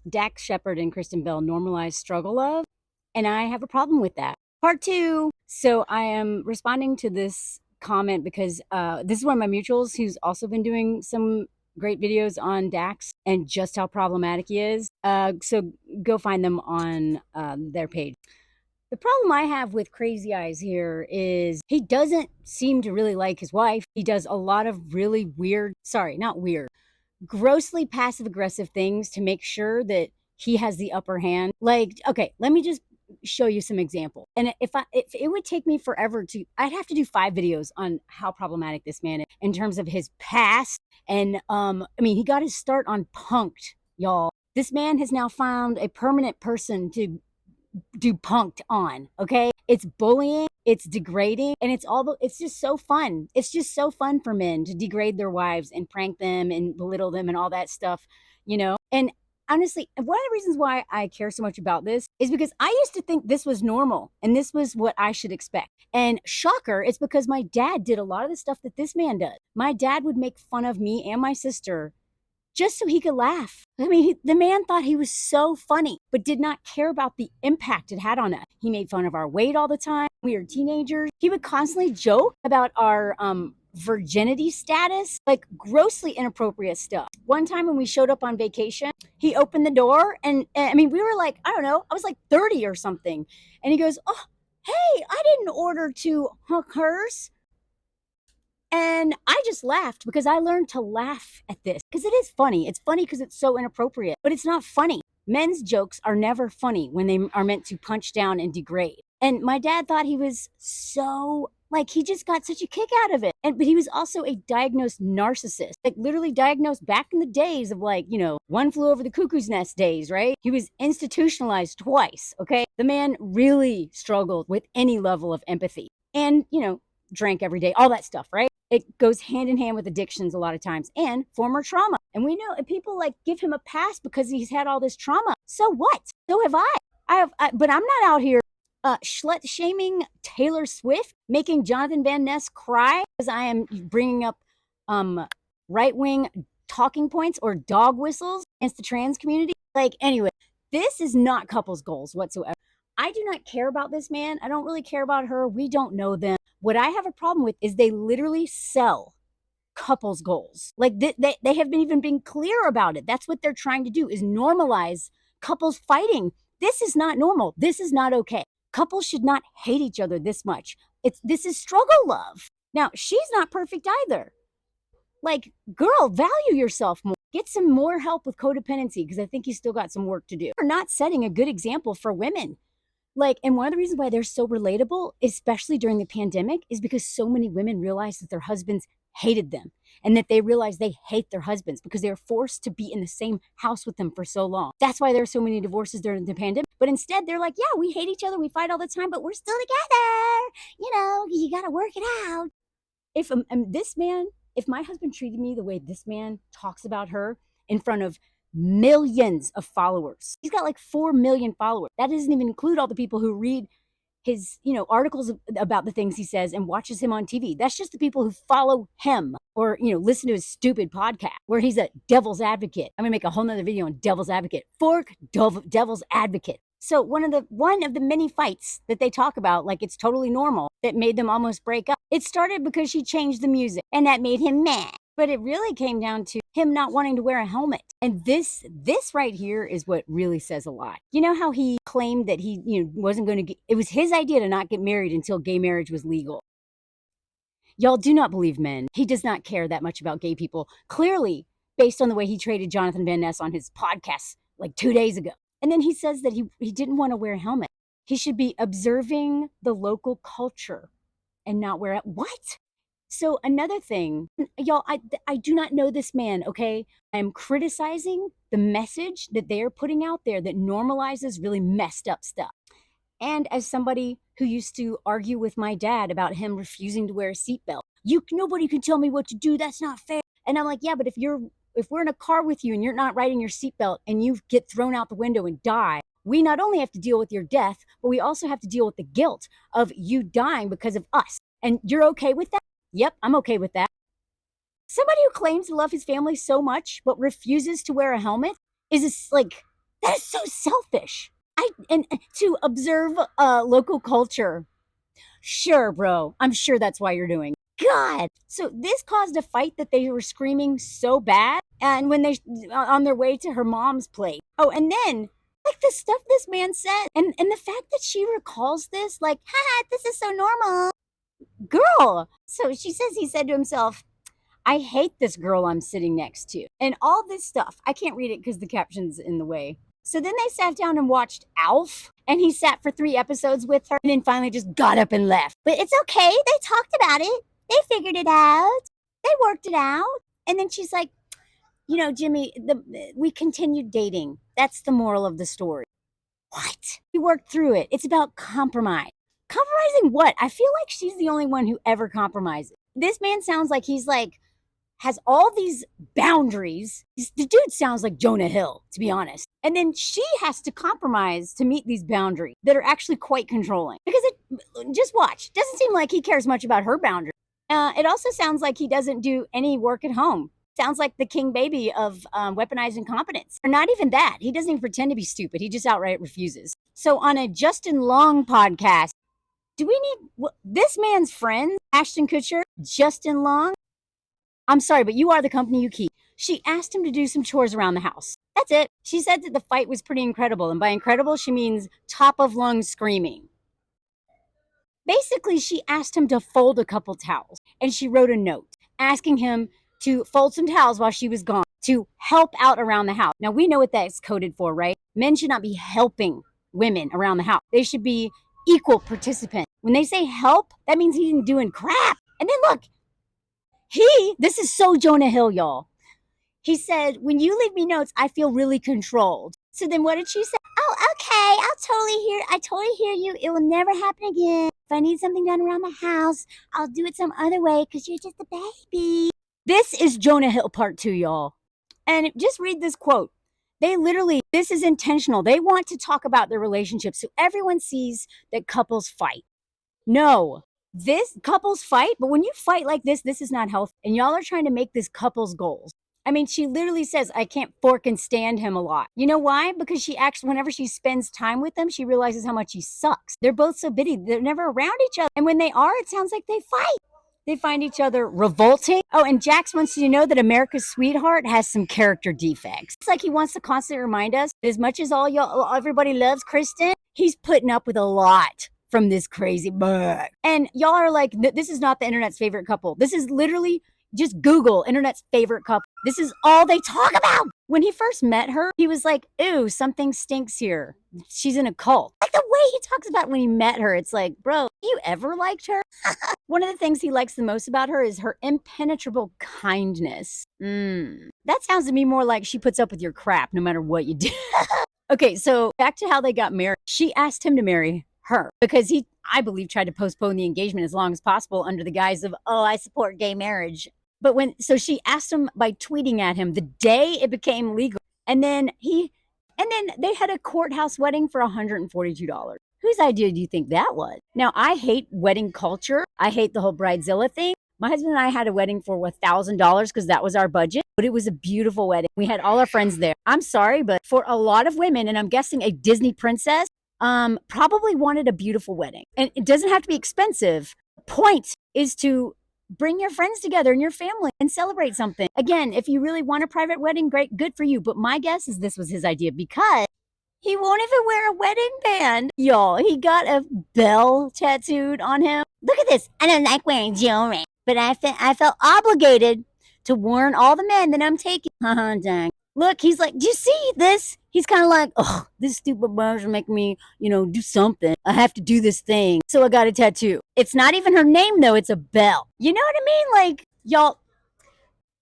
Dax Shepard and Kristen Bell, Normalize Struggle Love, and I have a problem with that. Part two. So I am responding to this comment because this is one of my mutuals who's also been doing some great videos on Dax and just how problematic he is. So go find them on their page. The problem I have with Crazy Eyes here is he doesn't seem to really like his wife. He does a lot of really weird, sorry, not weird, grossly passive aggressive things to make sure that he has the upper hand. Like, okay, let me just show you some example. And if it would take me forever to, I'd have to do 5 videos on how problematic this man is in terms of his past. And I mean, he got his start on Punked, y'all. This man has now found a permanent person to do Punked on. Okay, it's bullying, it's degrading, and it's just so fun. It's just so fun for men to degrade their wives and prank them and belittle them and all that stuff, and honestly, one of the reasons why I care so much about this is because I used to think this was normal and this was what I should expect. And shocker, it's because my dad did a lot of the stuff that this man does. My dad would make fun of me and my sister just so he could laugh. I mean, the man thought he was so funny, but did not care about the impact it had on us. He made fun of our weight all the time. We were teenagers. He would constantly joke about our virginity status, like grossly inappropriate stuff. One time when we showed up on vacation, he opened the door and I mean, we were like, I don't know, I was like 30 or something. And he goes, "Oh, hey, I didn't order 2 hookers." And I just laughed because I learned to laugh at this because it is funny. It's funny because it's so inappropriate, but it's not funny. Men's jokes are never funny when they are meant to punch down and degrade. And my dad thought he was so, like, he just got such a kick out of it. But he was also a diagnosed narcissist, like literally diagnosed back in the days of, like, One Flew Over the Cuckoo's Nest days, right? He was institutionalized twice, okay? The man really struggled with any level of empathy and, drank every day, all that stuff, right? It goes hand in hand with addictions a lot of times and former trauma. And we know people like give him a pass because he's had all this trauma. So what? So have I. But I'm not out here slut shaming Taylor Swift, making Jonathan Van Ness cry because I am bringing up right wing talking points or dog whistles against the trans community. Like, anyway, this is not couples goals whatsoever. I do not care about this man. I don't really care about her. We don't know them. What I have a problem with is they literally sell couples goals. Like they have been even been clear about it. That's what they're trying to do is normalize couples fighting. This is not normal. This is not okay. Couples should not hate each other this much. This is struggle love. Now, she's not perfect either. Like, girl, value yourself more. Get some more help with codependency because I think you still got some work to do. You're not setting a good example for women. Like, and one of the reasons why they're so relatable, especially during the pandemic, is because so many women realized that their husbands hated them and that they realized they hate their husbands because they were forced to be in the same house with them for so long. That's why there are so many divorces during the pandemic. But instead, they're like, yeah, we hate each other. We fight all the time, but we're still together. You got to work it out. If my husband treated me the way this man talks about her in front of millions of followers. He's got like 4 million followers. That doesn't even include all the people who read his, articles about the things he says and watches him on TV. That's just the people who follow him or, listen to his stupid podcast where he's a devil's advocate. I'm gonna make a whole nother video on devil's advocate. Fork devil's advocate. So one of the many fights that they talk about, like it's totally normal, that made them almost break up. It started because she changed the music and that made him mad. But it really came down to him not wanting to wear a helmet. And this right here is what really says a lot. You know how he claimed that he, wasn't going to get, it was his idea to not get married until gay marriage was legal. Y'all do not believe men. He does not care that much about gay people. Clearly, based on the way he traded Jonathan Van Ness on his podcast like 2 days ago. And then he says that he didn't want to wear a helmet. He should be observing the local culture and not wear it. What? So another thing, y'all, I do not know this man, okay? I'm criticizing the message that they're putting out there that normalizes really messed up stuff. And as somebody who used to argue with my dad about him refusing to wear a seatbelt, nobody can tell me what to do. That's not fair. And I'm like, yeah, but if we're in a car with you and you're not riding your seatbelt and you get thrown out the window and die, we not only have to deal with your death, but we also have to deal with the guilt of you dying because of us. And you're okay with that? Yep, I'm okay with that. Somebody who claims to love his family so much but refuses to wear a helmet is like That is so selfish. And to observe local culture. Sure, bro. I'm sure that's why you're doing it. God. So this caused a fight that they were screaming so bad. And when they on their way to her mom's place. Oh, and then like the stuff this man said, and the fact that she recalls this, like, haha, this is so normal. Girl. So she says he said to himself, I hate this girl I'm sitting next to. And all this stuff. I can't read it because the caption's in the way. So then they sat down and watched Alf, and he sat for 3 episodes with her and then finally just got up and left. But it's okay. They talked about it. They figured it out. They worked it out. And then she's like, you know, Jimmy, we continued dating. That's the moral of the story. What? We worked through it. It's about compromise. Compromising what? I feel like she's the only one who ever compromises. This man sounds like he's like, has all these boundaries. The dude sounds like Jonah Hill, to be honest. And then she has to compromise to meet these boundaries that are actually quite controlling. Because just watch. Doesn't seem like he cares much about her boundaries. It also sounds like he doesn't do any work at home. Sounds like the king baby of weaponized incompetence. Or not even that. He doesn't even pretend to be stupid. He just outright refuses. So on a Justin Long podcast, do we need this man's friend, Ashton Kutcher, Justin Long? I'm sorry, but you are the company you keep. She asked him to do some chores around the house. That's it. She said that the fight was pretty incredible. And by incredible, she means top of lungs screaming. Basically, she asked him to fold a couple towels. And she wrote a note asking him to fold some towels while she was gone to help out around the house. Now, we know what that's coded for, right? Men should not be helping women around the house. They should be equal participants. When they say help, that means he's doing crap. And then look, this is so Jonah Hill, y'all. He said, when you leave me notes, I feel really controlled. So then what did she say? Oh, okay, I totally hear you. It will never happen again. If I need something done around the house, I'll do it some other way because you're just a baby. This is Jonah Hill part 2, y'all. And just read this quote. This is intentional. They want to talk about their relationship so everyone sees that couples fight. No. This couples fight, but when you fight like this is not healthy. And y'all are trying to make this couple's goals. I mean, she literally says, I can't fork and stand him a lot. You know why? Because whenever she spends time with him, she realizes how much he sucks. They're both so bitty. They're never around each other. And when they are, it sounds like they fight. They find each other revolting. Oh, and Jax wants you to know that America's sweetheart has some character defects. It's like he wants to constantly remind us that as much as everybody loves Kristen, he's putting up with a lot from this crazy bug. And y'all are like, this is not the internet's favorite couple. This is literally just Google internet's favorite couple. This is all they talk about. When he first met her, he was like, ooh, something stinks here. She's in a cult. Like the way he talks about when he met her, it's like, bro, you ever liked her? One of the things he likes the most about her is her impenetrable kindness. That sounds to me more like she puts up with your crap no matter what you do. Okay, so back to how they got married. She asked him to marry her because he, I believe, tried to postpone the engagement as long as possible under the guise of, oh, I support gay marriage. But so she asked him by tweeting at him the day it became legal. And then they had a courthouse wedding for $142. Whose idea do you think that was? Now, I hate wedding culture. I hate the whole bridezilla thing. My husband and I had a wedding for $1,000 because that was our budget, but it was a beautiful wedding. We had all our friends there. I'm sorry, but for a lot of women, and I'm guessing a Disney princess, probably wanted a beautiful wedding. And it doesn't have to be expensive. The point is to bring your friends together and your family and celebrate something. Again, if you really want a private wedding, great, good for you. But my guess is this was his idea because he won't even wear a wedding band. Y'all, he got a bell tattooed on him. Look at this. I don't like wearing jewelry, but I felt obligated to warn all the men that I'm taking. Dang. Look, he's like, do you see this? He's kind of like, oh, this stupid bars are making me, do something. I have to do this thing. So I got a tattoo. It's not even her name, though. It's a bell. You know what I mean? Like, y'all,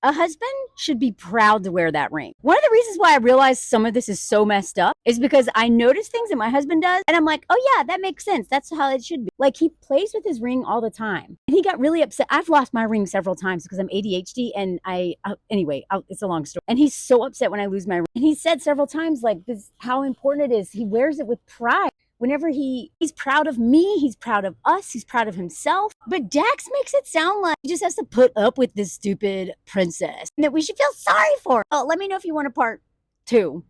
a husband should be proud to wear that ring. One of the reasons why I realized some of this is so messed up is because I notice things that my husband does, and I'm like, oh yeah, that makes sense. That's how it should be. Like, he plays with his ring all the time. And he got really upset. I've lost my ring several times because I'm ADHD, and it's a long story. And he's so upset when I lose my ring. And he said several times, like, this, how important it is. He wears it with pride. Whenever he's proud of me, he's proud of us, he's proud of himself. But Dax makes it sound like he just has to put up with this stupid princess and that we should feel sorry for her. Oh, let me know if you want a part 2.